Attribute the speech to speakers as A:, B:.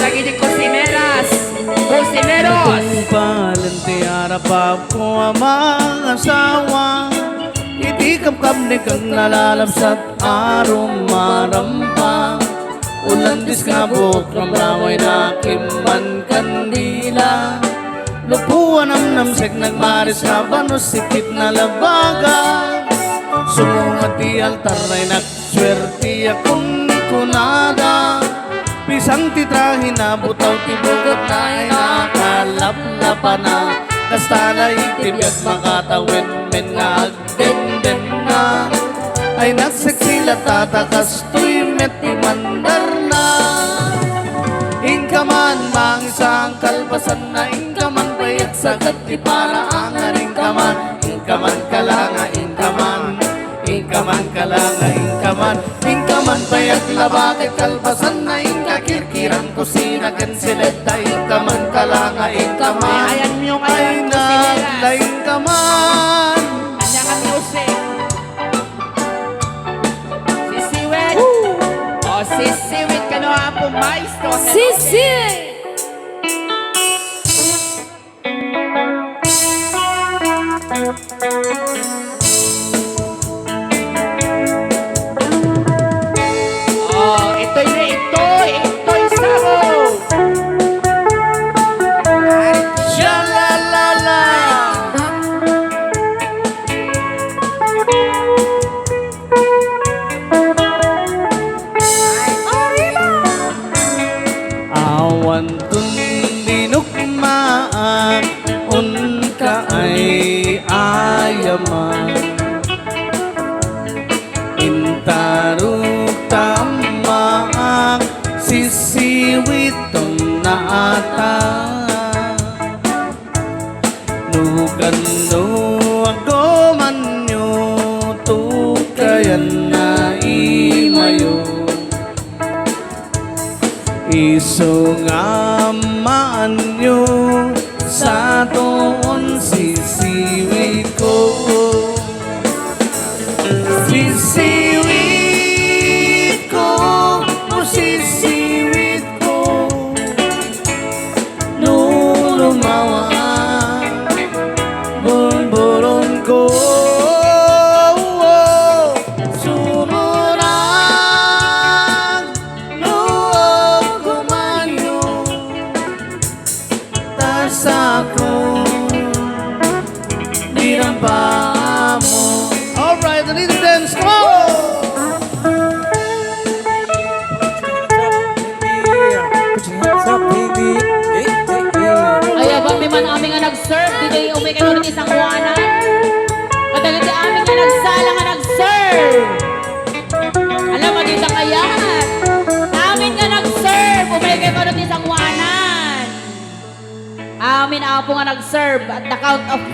A: lagi di kusimeras, kusimeros.
B: Palente harapap ko ang mga asawa, itikap-kap ni kang nalalabsat arong marampa. Ulandis nga buk ramraway na kiman kandila, lupuan ang namsek nagmaris na banos sikip na labaga. Sumungat di altar ay nagswerti akong kunada, pisang titrahin na butaw tibugot na ay nakalaplapan na. Kasta na itim at makatawin men nga agdenden na, ay nagseksila tatakas tuy meti mandar na. Ingkaman mang isang kalpasan na ingkaman payat sagat di para ang aringkaman. Ingkaman kalanga ingkaman, ingkaman kalanga ingkaman, ingkaman payat labakit kalpasan na ingkakirkirang kusina gansileta. Ingkaman kalanga ingkaman,
A: Ayan yung
B: ay naglaingkaman.
A: Kanya ka music. Sisiwit. O sisiwit ka no ang pumaysto.
C: Sisi!
A: Oh, ito'y sabo.
B: Shalalala. Awan tundinukmaan unka ay ayaman, intaruk tamaang sisiwitong naata. Nugan no ako man nyo tukayan na imayo, iso nga maan nyo sa toon sisiwit ko. Sisiwit ko, o sisiwit ko, nung lumawa bulburon ko. Sumurang loob ko manyo, tas ako dinampa mo. Alright, I need to dance. Come on!
C: Ay, ba, may man aming nga nag-serve. Di kayo umikin ulit isang kuwanan. Kadalit di aming nga nagsala nga nag-serve. Alam mo, dito kaya. Amin nga nag-serve. Umikin ulit isang kuwanan. Amin ako nga nag-serve. At the count of 5.